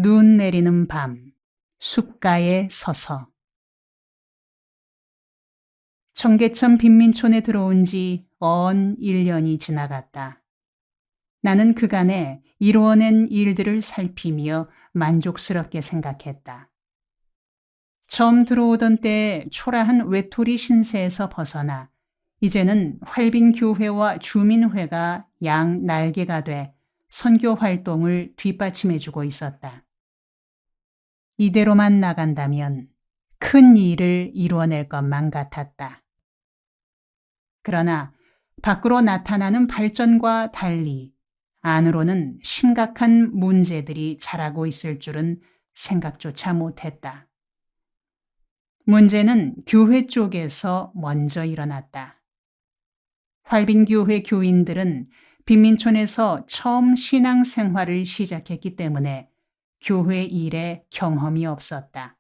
눈 내리는 밤, 숲가에 서서. 청계천 빈민촌에 들어온 지 언 1년이 지나갔다. 나는 그간에 이루어낸 일들을 살피며 만족스럽게 생각했다. 처음 들어오던 때의 초라한 외톨이 신세에서 벗어나 이제는 활빈 교회와 주민회가 양 날개가 돼 선교 활동을 뒷받침해주고 있었다. 이대로만 나간다면 큰 일을 이루어낼 것만 같았다. 그러나 밖으로 나타나는 발전과 달리 안으로는 심각한 문제들이 자라고 있을 줄은 생각조차 못했다. 문제는 교회 쪽에서 먼저 일어났다. 활빈교회 교인들은 빈민촌에서 처음 신앙생활을 시작했기 때문에 교회 일에 경험이 없었다.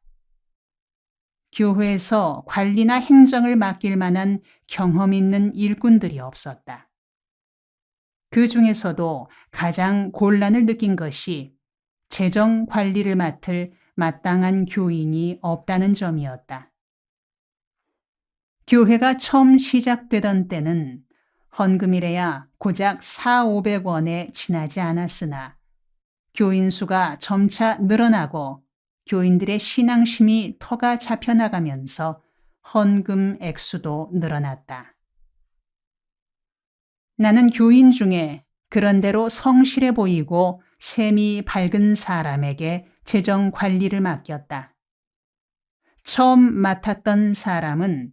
교회에서 관리나 행정을 맡길 만한 경험 있는 일꾼들이 없었다. 그 중에서도 가장 곤란을 느낀 것이 재정 관리를 맡을 마땅한 교인이 없다는 점이었다. 교회가 처음 시작되던 때는 헌금이래야 고작 400~500원에 지나지 않았으나 교인 수가 점차 늘어나고 교인들의 신앙심이 터가 잡혀나가면서 헌금 액수도 늘어났다. 나는 교인 중에 그런대로 성실해 보이고 셈이 밝은 사람에게 재정 관리를 맡겼다. 처음 맡았던 사람은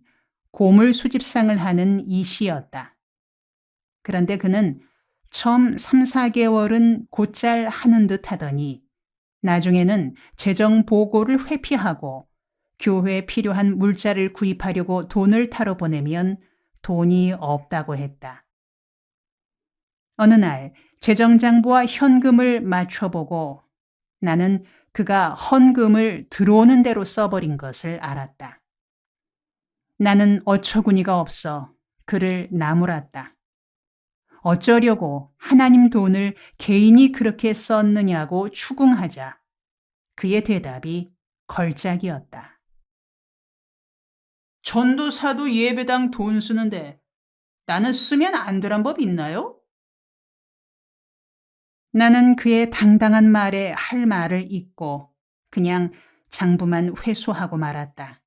고물 수집상을 하는 이 씨였다. 그런데 그는 처음 3~4개월은 곧잘 하는 듯 하더니 나중에는 재정 보고를 회피하고 교회에 필요한 물자를 구입하려고 돈을 타러 보내면 돈이 없다고 했다. 어느 날 재정장부와 현금을 맞춰보고 나는 그가 헌금을 들어오는 대로 써버린 것을 알았다. 나는 어처구니가 없어 그를 나무랐다. 어쩌려고 하나님 돈을 개인이 그렇게 썼느냐고 추궁하자 그의 대답이 걸작이었다. 전도사도 예배당 돈 쓰는데 나는 쓰면 안 되란 법 있나요? 나는 그의 당당한 말에 할 말을 잊고 그냥 장부만 회수하고 말았다.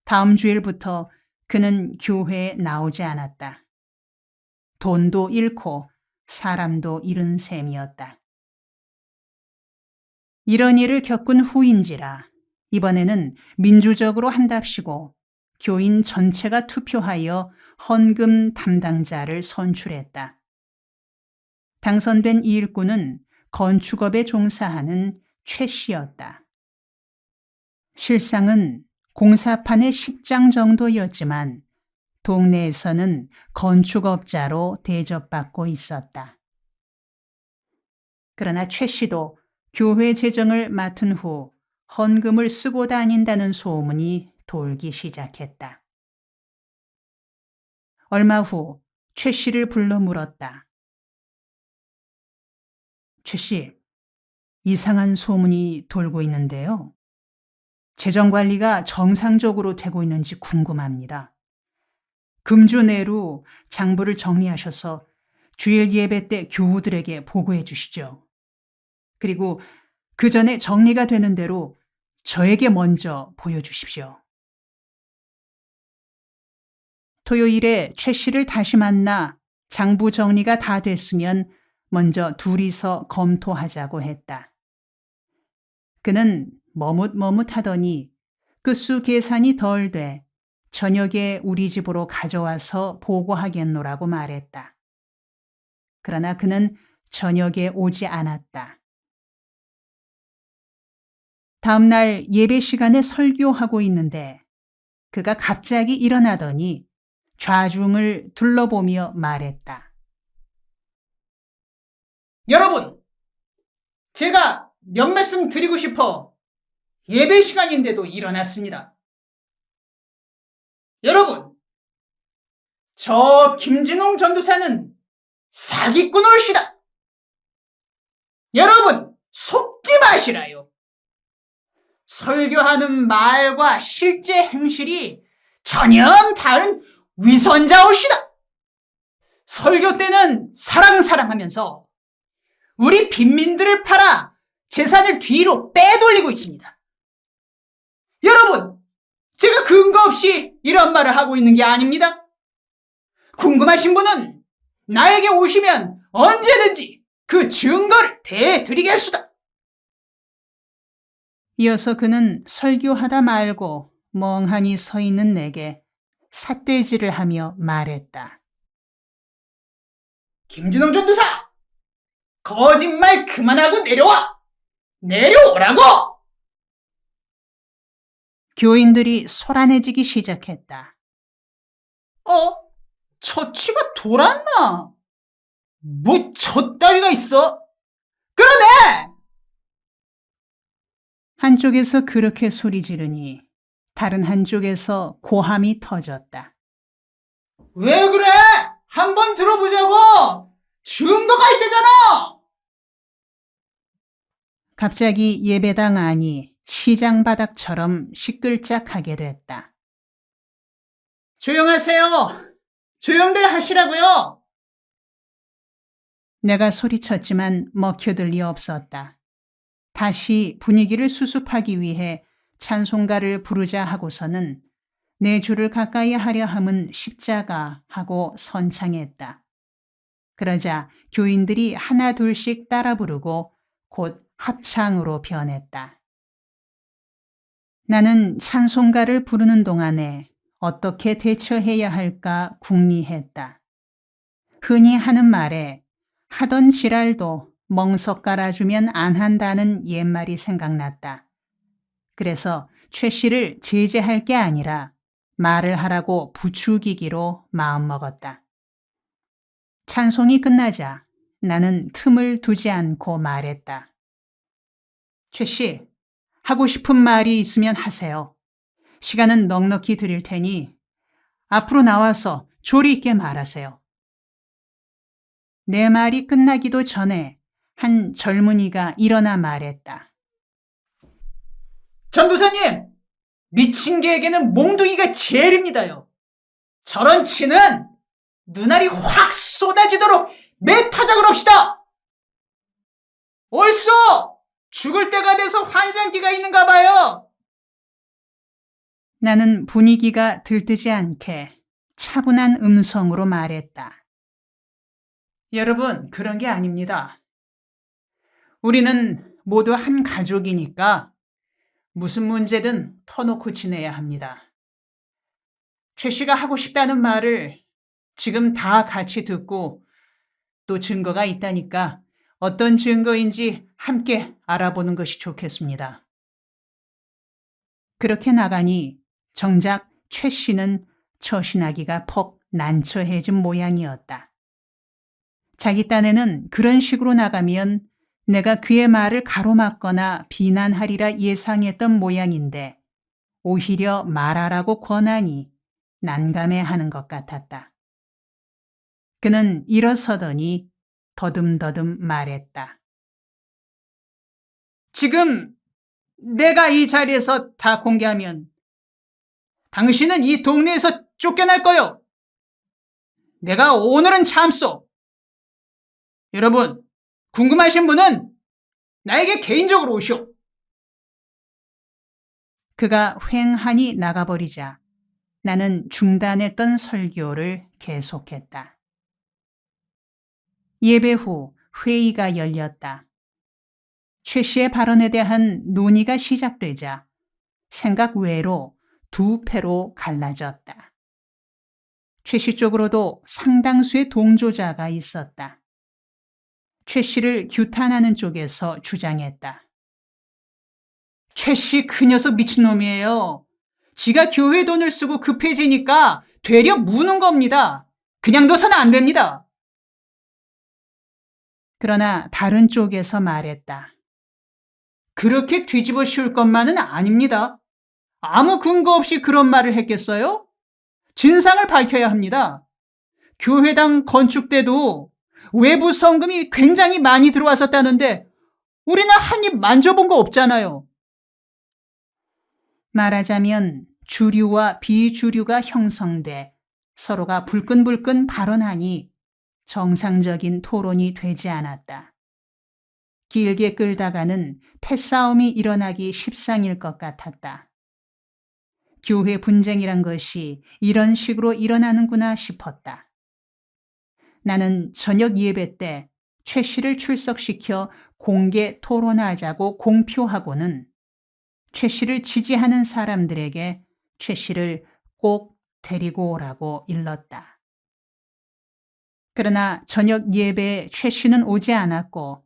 다음 주일부터 그는 교회에 나오지 않았다. 돈도 잃고 사람도 잃은 셈이었다. 이런 일을 겪은 후인지라 이번에는 민주적으로 한답시고 교인 전체가 투표하여 헌금 담당자를 선출했다. 당선된 이 일꾼은 건축업에 종사하는 최 씨였다. 실상은 공사판의 10장 정도였지만 동네에서는 건축업자로 대접받고 있었다. 그러나 최 씨도 교회 재정을 맡은 후 헌금을 쓰고 다닌다는 소문이 돌기 시작했다. 얼마 후 최 씨를 불러 물었다. 최 씨, 이상한 소문이 돌고 있는데요. 재정 관리가 정상적으로 되고 있는지 궁금합니다. 금주 내로 장부를 정리하셔서 주일 예배 때 교우들에게 보고해 주시죠. 그리고 그 전에 정리가 되는 대로 저에게 먼저 보여주십시오. 토요일에 최 씨를 다시 만나 장부 정리가 다 됐으면 먼저 둘이서 검토하자고 했다. 그는 머뭇머뭇하더니 끝수 계산이 덜 돼 저녁에 우리 집으로 가져와서 보고하겠노라고 말했다. 그러나 그는 저녁에 오지 않았다. 다음 날 예배 시간에 설교하고 있는데 그가 갑자기 일어나더니 좌중을 둘러보며 말했다. 여러분, 제가 몇 말씀 드리고 싶어 예배 시간인데도 일어났습니다. 여러분, 저 김진홍 전도사는 사기꾼 올시다. 여러분, 속지 조심하시라요. 설교하는 말과 실제 행실이 전혀 다른 위선자오시다. 설교 때는 사랑하면서 우리 빈민들을 팔아 재산을 뒤로 빼돌리고 있습니다. 여러분, 제가 근거 없이 이런 말을 하고 있는 게 아닙니다. 궁금하신 분은 나에게 오시면 언제든지 그 증거를 대드리겠수다. 이어서 그는 설교하다 말고 멍하니 서 있는 내게 삿대질을 하며 말했다. 김진홍 전도사! 거짓말 그만하고 내려와! 내려오라고! 교인들이 소란해지기 시작했다. 처치가 돌았나? 뭐 젖다리가 있어? 그러네! 한쪽에서 그렇게 소리 지르니 다른 한쪽에서 고함이 터졌다. 왜 그래? 한번 들어보자고! 증거가 있대잖아! 갑자기 예배당 안이 시장 바닥처럼 시끌짝하게 됐다. 조용하세요. 조용들 하시라고요. 내가 소리쳤지만 먹혀들 리 없었다. 다시 분위기를 수습하기 위해 찬송가를 부르자 하고서는 내 주를 가까이 하려 함은 십자가 하고 선창했다. 그러자 교인들이 하나 둘씩 따라 부르고 곧 합창으로 변했다. 나는 찬송가를 부르는 동안에 어떻게 대처해야 할까 궁리했다. 흔히 하는 말에 하던 지랄도 멍석 깔아주면 안 한다는 옛말이 생각났다. 그래서 최 씨를 제재할 게 아니라 말을 하라고 부추기기로 마음먹었다. 찬송이 끝나자 나는 틈을 두지 않고 말했다. 최 씨, 하고 싶은 말이 있으면 하세요. 시간은 넉넉히 드릴 테니 앞으로 나와서 조리 있게 말하세요. 내 말이 끝나기도 전에 한 젊은이가 일어나 말했다. 전도사님, 미친 개에게는 몽둥이가 제일입니다요. 저런 치는 눈알이 확 쏟아지도록 매타작을 합시다. 옳소! 죽을 때가 돼서 환장기가 있는가 봐요. 나는 분위기가 들뜨지 않게 차분한 음성으로 말했다. 여러분, 그런 게 아닙니다. 우리는 모두 한 가족이니까 무슨 문제든 터놓고 지내야 합니다. 최 씨가 하고 싶다는 말을 지금 다 같이 듣고 또 증거가 있다니까 어떤 증거인지 함께 알아보는 것이 좋겠습니다. 그렇게 나가니 정작 최 씨는 처신하기가 퍽 난처해진 모양이었다. 자기 딴에는 그런 식으로 나가면 내가 그의 말을 가로막거나 비난하리라 예상했던 모양인데 오히려 말하라고 권하니 난감해하는 것 같았다. 그는 일어서더니 더듬더듬 말했다. 지금 내가 이 자리에서 다 공개하면 당신은 이 동네에서 쫓겨날 거요. 내가 오늘은 참소. 여러분, 궁금하신 분은 나에게 개인적으로 오시오. 그가 휑하니 나가버리자 나는 중단했던 설교를 계속했다. 예배 후 회의가 열렸다. 최 씨의 발언에 대한 논의가 시작되자 생각 외로 두 패로 갈라졌다. 최 씨 쪽으로도 상당수의 동조자가 있었다. 최 씨를 규탄하는 쪽에서 주장했다. 최 씨 그 녀석 미친놈이에요. 지가 교회 돈을 쓰고 급해지니까 되려 무는 겁니다. 그냥 둬서는 안 됩니다. 그러나 다른 쪽에서 말했다. 그렇게 뒤집어 씌울 것만은 아닙니다. 아무 근거 없이 그런 말을 했겠어요? 진상을 밝혀야 합니다. 교회당 건축 때도 외부 성금이 굉장히 많이 들어왔었다는데 우리는 한 입 만져본 거 없잖아요. 말하자면 주류와 비주류가 형성돼 서로가 불끈불끈 발언하니 정상적인 토론이 되지 않았다. 길게 끌다가는 패싸움이 일어나기 십상일 것 같았다. 교회 분쟁이란 것이 이런 식으로 일어나는구나 싶었다. 나는 저녁 예배 때 최 씨를 출석시켜 공개 토론하자고 공표하고는 최 씨를 지지하는 사람들에게 최 씨를 꼭 데리고 오라고 일렀다. 그러나 저녁 예배에 최 씨는 오지 않았고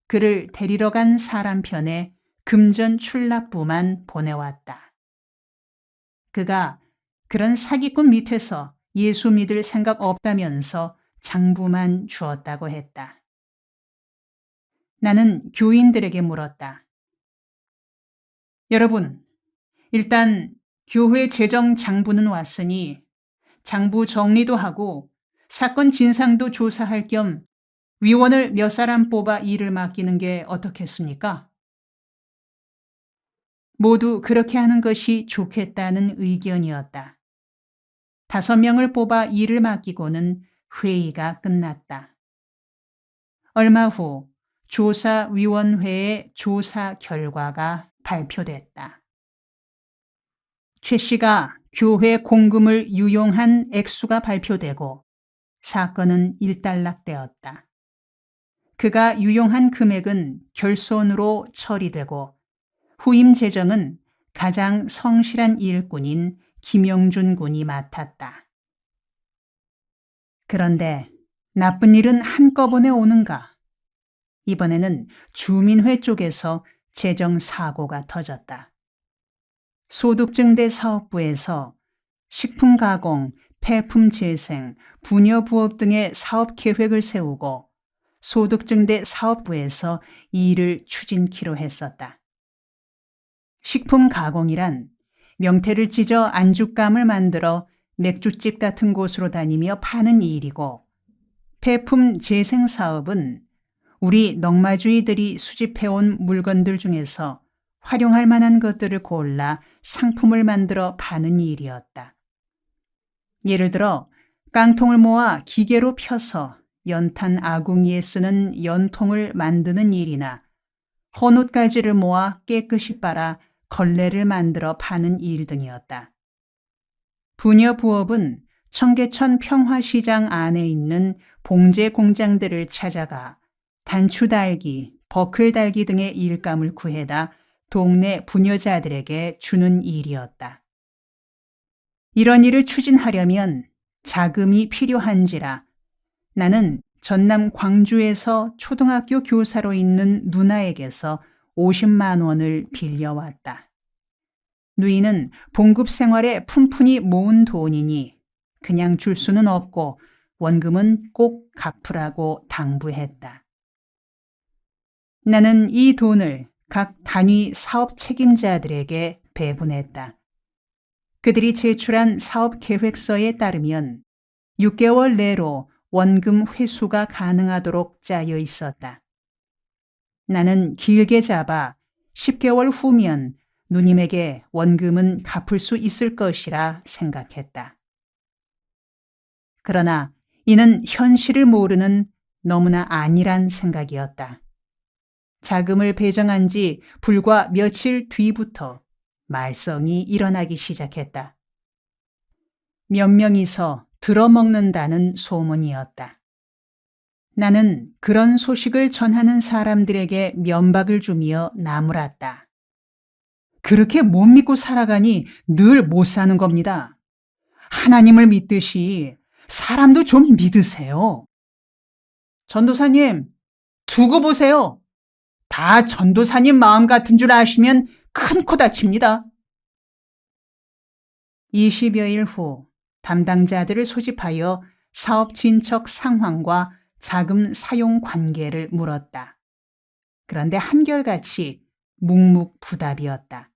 그를 데리러 간 사람 편에 금전 출납부만 보내왔다. 그가 그런 사기꾼 밑에서 예수 믿을 생각 없다면서 장부만 주었다고 했다. 나는 교인들에게 물었다. 여러분, 일단 교회 재정 장부는 왔으니 장부 정리도 하고 사건 진상도 조사할 겸 위원을 몇 사람 뽑아 일을 맡기는 게 어떻겠습니까? 모두 그렇게 하는 것이 좋겠다는 의견이었다. 5명을 뽑아 일을 맡기고는 회의가 끝났다. 얼마 후 조사위원회의 조사 결과가 발표됐다. 최 씨가 교회 공금을 유용한 액수가 발표되고 사건은 일단락되었다. 그가 유용한 금액은 결손으로 처리되고 후임 재정은 가장 성실한 일꾼인 김영준 군이 맡았다. 그런데 나쁜 일은 한꺼번에 오는가? 이번에는 주민회 쪽에서 재정 사고가 터졌다. 소득증대 사업부에서 식품 가공, 폐품 재생, 부녀 부업 등의 사업 계획을 세우고 소득증대 사업부에서 이 일을 추진키로 했었다. 식품 가공이란 명태를 찢어 안주감을 만들어 맥주집 같은 곳으로 다니며 파는 일이고, 폐품 재생 사업은 우리 넉마주의들이 수집해온 물건들 중에서 활용할 만한 것들을 골라 상품을 만들어 파는 일이었다. 예를 들어 깡통을 모아 기계로 펴서 연탄 아궁이에 쓰는 연통을 만드는 일이나 헌옷가지를 모아 깨끗이 빨아 걸레를 만들어 파는 일 등이었다. 부녀 부업은 청계천 평화시장 안에 있는 봉제 공장들을 찾아가 단추 달기, 버클 달기 등의 일감을 구해다 동네 부녀자들에게 주는 일이었다. 이런 일을 추진하려면 자금이 필요한지라 나는 전남 광주에서 초등학교 교사로 있는 누나에게서 50만 원을 빌려왔다. 누이는 봉급 생활에 푼푼히 모은 돈이니 그냥 줄 수는 없고 원금은 꼭 갚으라고 당부했다. 나는 이 돈을 각 단위 사업 책임자들에게 배분했다. 그들이 제출한 사업 계획서에 따르면 6개월 내로 원금 회수가 가능하도록 짜여 있었다. 나는 길게 잡아 10개월 후면 누님에게 원금은 갚을 수 있을 것이라 생각했다. 그러나 이는 현실을 모르는 너무나 안일한 생각이었다. 자금을 배정한 지 불과 며칠 뒤부터 말썽이 일어나기 시작했다. 몇 명이서 들어먹는다는 소문이었다. 나는 그런 소식을 전하는 사람들에게 면박을 주며 나무랐다. 그렇게 못 믿고 살아가니 늘 못 사는 겁니다. 하나님을 믿듯이 사람도 좀 믿으세요. 전도사님, 두고 보세요. 다 전도사님 마음 같은 줄 아시면 큰 코 다칩니다. 20여일 후 담당자들을 소집하여 사업 진척 상황과 자금 사용 관계를 물었다. 그런데 한결같이 묵묵부답이었다.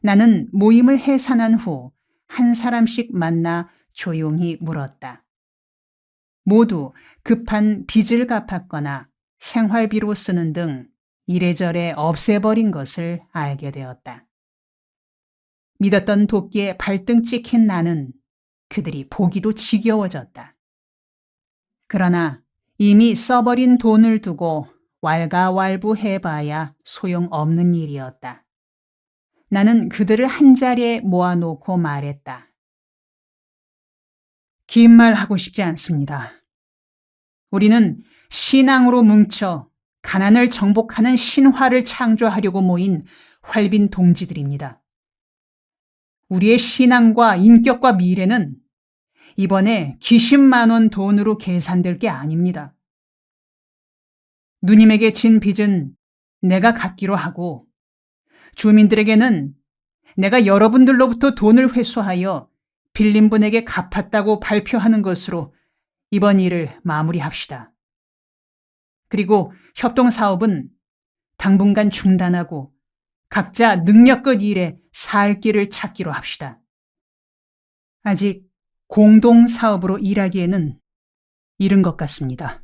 나는 모임을 해산한 후 한 사람씩 만나 조용히 물었다. 모두 급한 빚을 갚았거나 생활비로 쓰는 등 이래저래 없애버린 것을 알게 되었다. 믿었던 도끼에 발등 찍힌 나는 그들이 보기도 지겨워졌다. 그러나 이미 써버린 돈을 두고 왈가왈부해봐야 소용없는 일이었다. 나는 그들을 한자리에 모아놓고 말했다. 긴 말 하고 싶지 않습니다. 우리는 신앙으로 뭉쳐 가난을 정복하는 신화를 창조하려고 모인 활빈 동지들입니다. 우리의 신앙과 인격과 미래는 이번에 기십만 원 돈으로 계산될 게 아닙니다. 누님에게 진 빚은 내가 갚기로 하고 주민들에게는 내가 여러분들로부터 돈을 회수하여 빌린 분에게 갚았다고 발표하는 것으로 이번 일을 마무리합시다. 그리고 협동사업은 당분간 중단하고 각자 능력껏 일해 살 길을 찾기로 합시다. 아직 공동사업으로 일하기에는 이른 것 같습니다.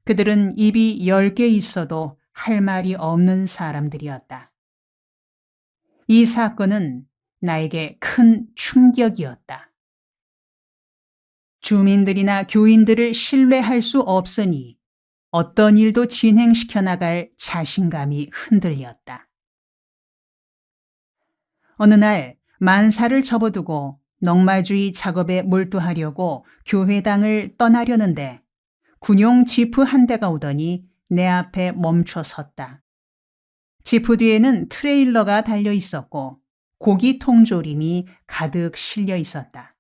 그들은 입이 10개 있어도 할 말이 없는 사람들이었다. 이 사건은 나에게 큰 충격이었다. 주민들이나 교인들을 신뢰할 수 없으니 어떤 일도 진행시켜 나갈 자신감이 흔들렸다. 어느 날 만사를 접어두고 넉마주의 작업에 몰두하려고 교회당을 떠나려는데 군용 지프 한 대가 오더니 내 앞에 멈춰 섰다. 지프 뒤에는 트레일러가 달려 있었고 고기 통조림이 가득 실려 있었다.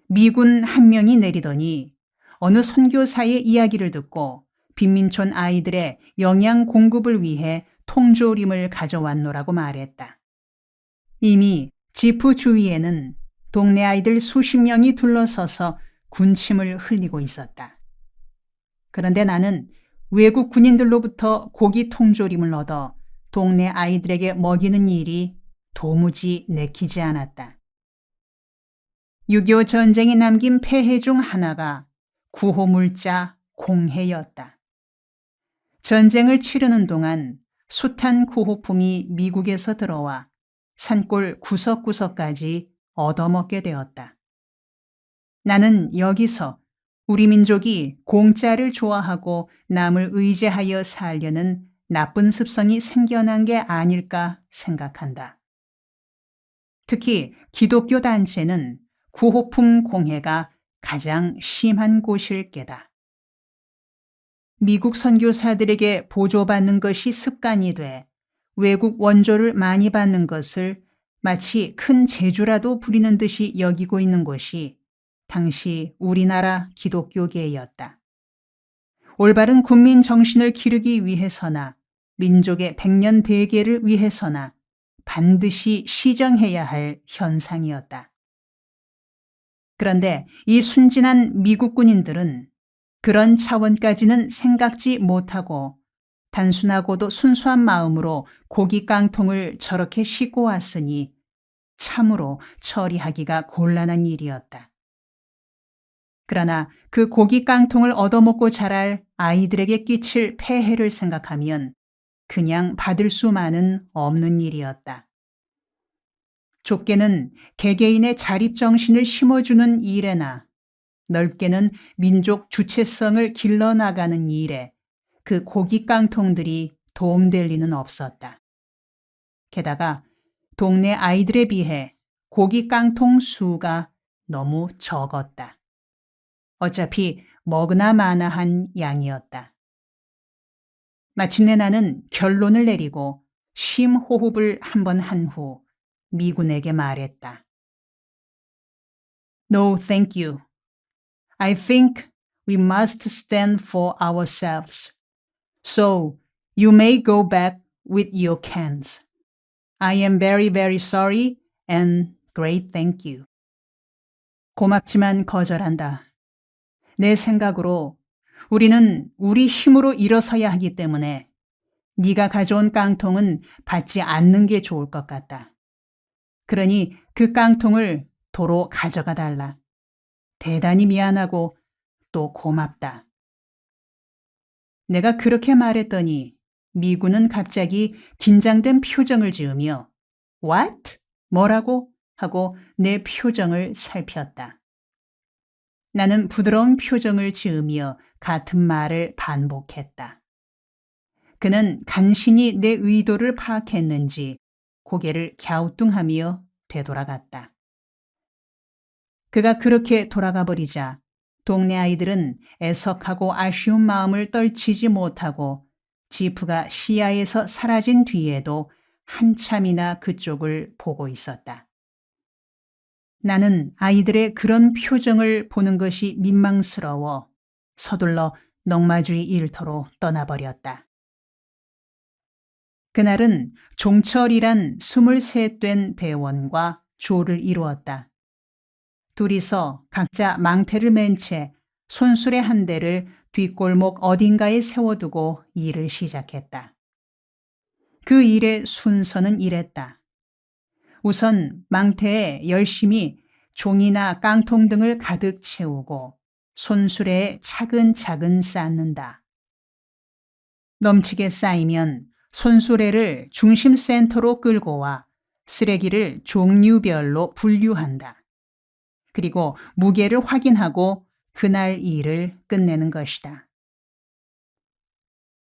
미군 한 명이 내리더니 어느 선교사의 이야기를 듣고 빈민촌 아이들의 영양 공급을 위해 통조림을 가져왔노라고 말했다. 이미 지프 주위에는 동네 아이들 수십 명이 둘러서서 군침을 흘리고 있었다. 그런데 나는 외국 군인들로부터 고기 통조림을 얻어 동네 아이들에게 먹이는 일이 도무지 내키지 않았다. 6.25 전쟁이 남긴 폐해 중 하나가 구호물자 공해였다. 전쟁을 치르는 동안 숱한 구호품이 미국에서 들어와 산골 구석구석까지 얻어먹게 되었다. 나는 여기서 우리 민족이 공짜를 좋아하고 남을 의지하여 살려는 나쁜 습성이 생겨난 게 아닐까 생각한다. 특히 기독교 단체는 구호품 공해가 가장 심한 곳일 게다. 미국 선교사들에게 보조받는 것이 습관이 돼 외국 원조를 많이 받는 것을 마치 큰 재주라도 부리는 듯이 여기고 있는 곳이 당시 우리나라 기독교계였다. 올바른 군민 정신을 기르기 위해서나 민족의 백년 대계를 위해서나 반드시 시정해야 할 현상이었다. 그런데 이 순진한 미국 군인들은 그런 차원까지는 생각지 못하고 단순하고도 순수한 마음으로 고기 깡통을 저렇게 싣고 왔으니 참으로 처리하기가 곤란한 일이었다. 그러나 그 고기 깡통을 얻어먹고 자랄 아이들에게 끼칠 폐해를 생각하면 그냥 받을 수만은 없는 일이었다. 좁게는 개개인의 자립정신을 심어주는 일에나 넓게는 민족 주체성을 길러나가는 일에 그 고기 깡통들이 도움될 리는 없었다. 게다가 동네 아이들에 비해 고기 깡통 수가 너무 적었다. 어차피 먹으나 마나한 양이었다. 마침내 나는 결론을 내리고 심호흡을 한번 한 후 미군에게 말했다. No, thank you. I think we must stand for ourselves. So you may go back with your cans. I am very, very sorry and great thank you. 고맙지만 거절한다. 내 생각으로 우리는 우리 힘으로 일어서야 하기 때문에 네가 가져온 깡통은 받지 않는 게 좋을 것 같다. 그러니 그 깡통을 도로 가져가 달라. 대단히 미안하고 또 고맙다. 내가 그렇게 말했더니 미군은 갑자기 긴장된 표정을 지으며 What? 뭐라고? 하고 내 표정을 살폈다. 나는 부드러운 표정을 지으며 같은 말을 반복했다. 그는 간신히 내 의도를 파악했는지 고개를 갸우뚱하며 되돌아갔다. 그가 그렇게 돌아가 버리자 동네 아이들은 애석하고 아쉬운 마음을 떨치지 못하고 지프가 시야에서 사라진 뒤에도 한참이나 그쪽을 보고 있었다. 나는 아이들의 그런 표정을 보는 것이 민망스러워 서둘러 넉마주의 일터로 떠나버렸다. 그날은 종철이란 23된 대원과 조를 이루었다. 둘이서 각자 망태를 맨 채 손수레 한 대를 뒷골목 어딘가에 세워두고 일을 시작했다. 그 일의 순서는 이랬다. 우선 망태에 열심히 종이나 깡통 등을 가득 채우고 손수레에 차근차근 쌓는다. 넘치게 쌓이면 손수레를 중심 센터로 끌고 와 쓰레기를 종류별로 분류한다. 그리고 무게를 확인하고 그날 일을 끝내는 것이다.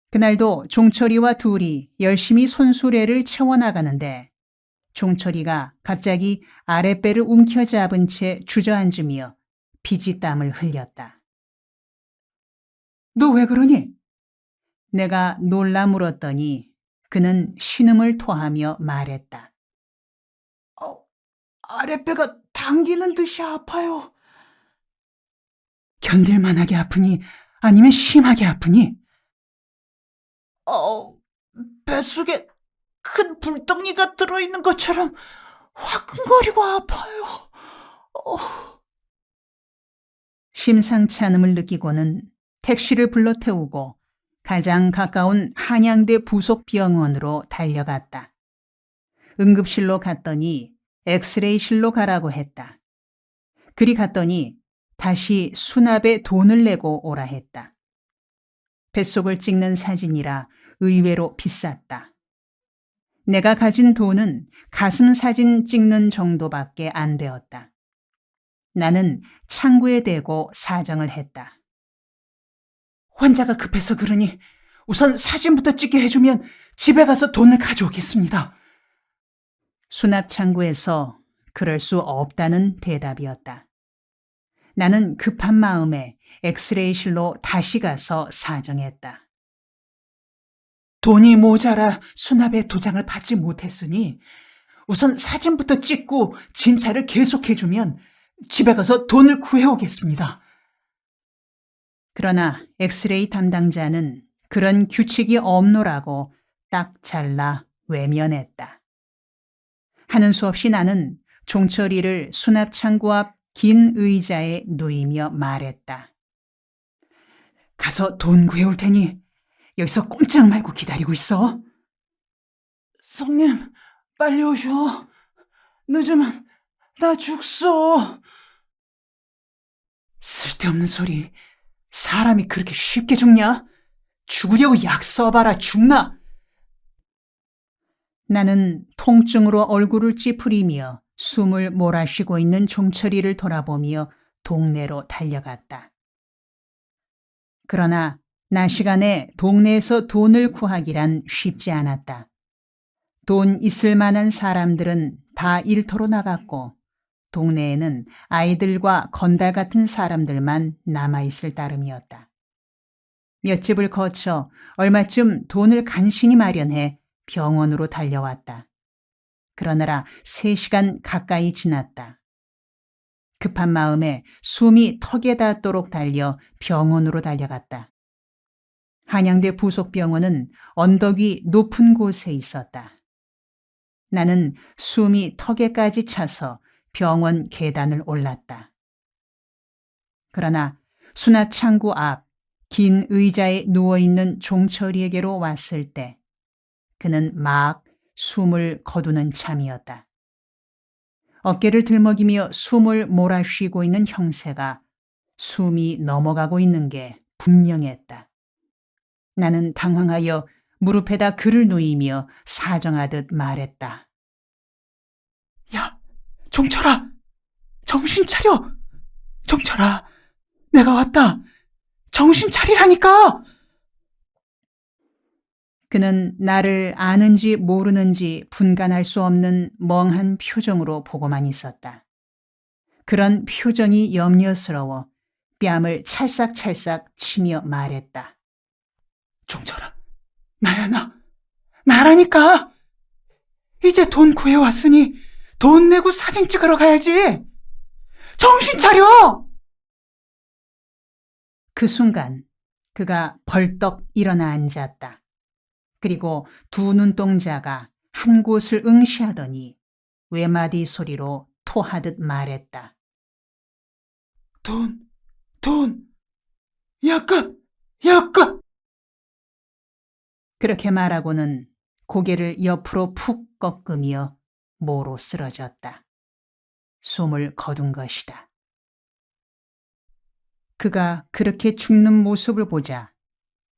그날도 종철이와 둘이 열심히 손수레를 채워나가는데 종철이가 갑자기 아랫배를 움켜잡은 채 주저앉으며 피지땀을 흘렸다. 너 왜 그러니? 내가 놀라 물었더니 그는 신음을 토하며 말했다. 아랫배가 당기는 듯이 아파요. 견딜만하게 아프니 아니면 심하게 아프니? 뱃속에 큰 불덩이가 들어있는 것처럼 화끈거리고 아파요. 심상치 않음을 느끼고는 택시를 불러 태우고 가장 가까운 한양대 부속병원으로 달려갔다. 응급실로 갔더니 엑스레이실로 가라고 했다. 그리 갔더니 다시 수납에 돈을 내고 오라 했다. 뱃속을 찍는 사진이라 의외로 비쌌다. 내가 가진 돈은 가슴 사진 찍는 정도밖에 안 되었다. 나는 창구에 대고 사정을 했다. 환자가 급해서 그러니 우선 사진부터 찍게 해주면 집에 가서 돈을 가져오겠습니다. 수납 창구에서 그럴 수 없다는 대답이었다. 나는 급한 마음에 엑스레이실로 다시 가서 사정했다. 돈이 모자라 수납에 도장을 받지 못했으니 우선 사진부터 찍고 진찰을 계속해주면 집에 가서 돈을 구해오겠습니다. 그러나 엑스레이 담당자는 그런 규칙이 없노라고 딱 잘라 외면했다. 하는 수 없이 나는 종철이를 수납창구 앞 긴 의자에 누이며 말했다. 가서 돈 구해올 테니 여기서 꼼짝 말고 기다리고 있어. 성님, 빨리 오셔. 늦으면 나 죽소. 쓸데없는 소리. 사람이 그렇게 쉽게 죽냐? 죽으려고 약 써봐라 죽나? 나는 통증으로 얼굴을 찌푸리며 숨을 몰아쉬고 있는 종철이를 돌아보며 동네로 달려갔다. 그러나 낮 시간에 동네에서 돈을 구하기란 쉽지 않았다. 돈 있을 만한 사람들은 다 일터로 나갔고 동네에는 아이들과 건달 같은 사람들만 남아있을 따름이었다. 몇 집을 거쳐 얼마쯤 돈을 간신히 마련해 병원으로 달려왔다. 그러느라 3시간 가까이 지났다. 급한 마음에 숨이 턱에 닿도록 달려 병원으로 달려갔다. 한양대 부속병원은 언덕 위 높은 곳에 있었다. 나는 숨이 턱에까지 차서 병원 계단을 올랐다. 그러나 수납 창구 앞 긴 의자에 누워있는 종철이에게로 왔을 때 그는 막 숨을 거두는 참이었다. 어깨를 들먹이며 숨을 몰아쉬고 있는 형세가 숨이 넘어가고 있는 게 분명했다. 나는 당황하여 무릎에다 글을 누이며 사정하듯 말했다. 야, 종철아! 정신 차려! 종철아, 내가 왔다! 정신 차리라니까! 그는 나를 아는지 모르는지 분간할 수 없는 멍한 표정으로 보고만 있었다. 그런 표정이 염려스러워 뺨을 찰싹찰싹 치며 말했다. 종철아, 나야 나. 나라니까! 이제 돈 구해왔으니 돈 내고 사진 찍으러 가야지! 정신 차려! 그 순간 그가 벌떡 일어나 앉았다. 그리고 두 눈동자가 한 곳을 응시하더니 외마디 소리로 토하듯 말했다. 돈, 약값, 약값! 그렇게 말하고는 고개를 옆으로 푹 꺾으며 모로 쓰러졌다. 숨을 거둔 것이다. 그가 그렇게 죽는 모습을 보자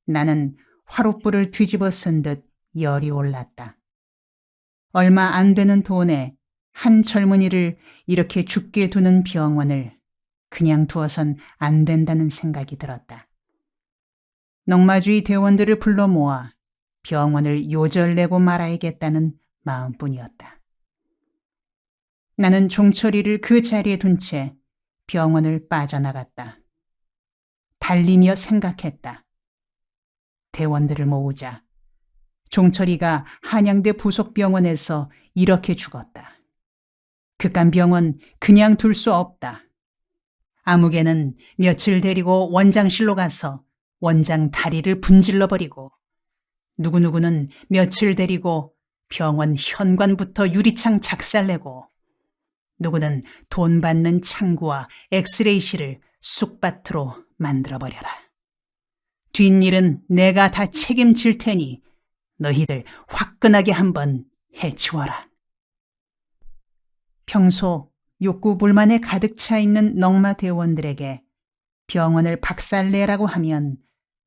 나는 화롯불을 뒤집어 쓴 듯 열이 올랐다. 얼마 안 되는 돈에 한 젊은이를 이렇게 죽게 두는 병원을 그냥 두어선 안 된다는 생각이 들었다. 넉마주의 대원들을 불러 모아 병원을 요절내고 말아야겠다는 마음뿐이었다. 나는 종철이를 그 자리에 둔 채 병원을 빠져나갔다. 달리며 생각했다. 대원들을 모으자. 종철이가 한양대 부속병원에서 이렇게 죽었다. 그깟 병원 그냥 둘 수 없다. 아무개는 며칠 데리고 원장실로 가서 원장 다리를 분질러버리고 누구누구는 며칠 데리고 병원 현관부터 유리창 작살내고 누구는 돈 받는 창구와 엑스레이실을 쑥밭으로 만들어버려라. 뒷일은 내가 다 책임질 테니 너희들 화끈하게 한번 해치워라. 평소 욕구 불만에 가득 차 있는 넉마 대원들에게 병원을 박살내라고 하면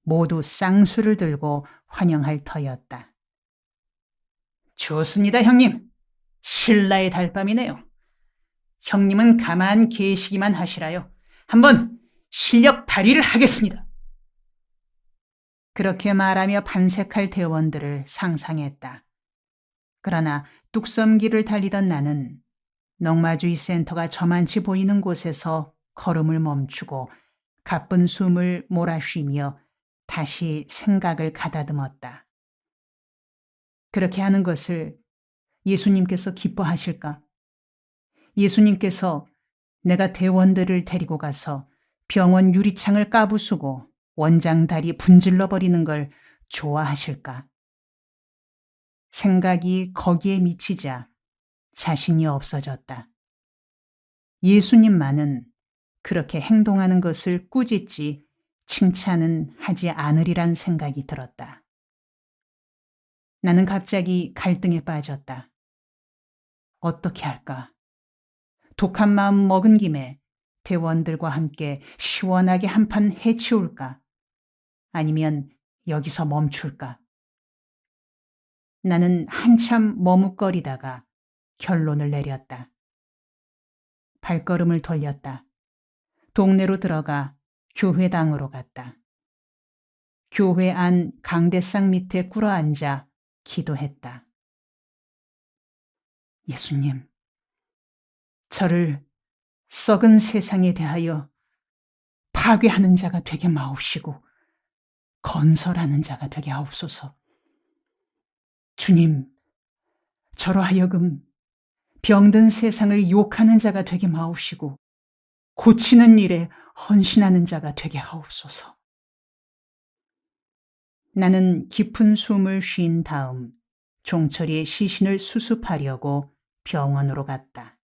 모두 쌍수를 들고 환영할 터였다. 좋습니다, 형님. 신라의 달밤이네요. 형님은 가만 계시기만 하시라요. 한번 실력 발휘를 하겠습니다. 그렇게 말하며 반색할 대원들을 상상했다. 그러나 뚝섬길을 달리던 나는 넉마주의 센터가 저만치 보이는 곳에서 걸음을 멈추고 가쁜 숨을 몰아쉬며 다시 생각을 가다듬었다. 그렇게 하는 것을 예수님께서 기뻐하실까? 예수님께서 내가 대원들을 데리고 가서 병원 유리창을 까부수고 원장 다리 분질러 버리는 걸 좋아하실까? 생각이 거기에 미치자 자신이 없어졌다. 예수님만은 그렇게 행동하는 것을 꾸짖지 칭찬은 하지 않으리란 생각이 들었다. 나는 갑자기 갈등에 빠졌다. 어떻게 할까? 독한 마음 먹은 김에 대원들과 함께 시원하게 한판 해치울까? 아니면 여기서 멈출까? 나는 한참 머뭇거리다가 결론을 내렸다. 발걸음을 돌렸다. 동네로 들어가 교회당으로 갔다. 교회 안 강대상 밑에 꿇어앉아 기도했다. 예수님, 저를 썩은 세상에 대하여 파괴하는 자가 되게 마옵시고 건설하는 자가 되게 하옵소서. 주님, 저로 하여금 병든 세상을 욕하는 자가 되게 마옵시고 고치는 일에 헌신하는 자가 되게 하옵소서. 나는 깊은 숨을 쉰 다음 종철이의 시신을 수습하려고 병원으로 갔다.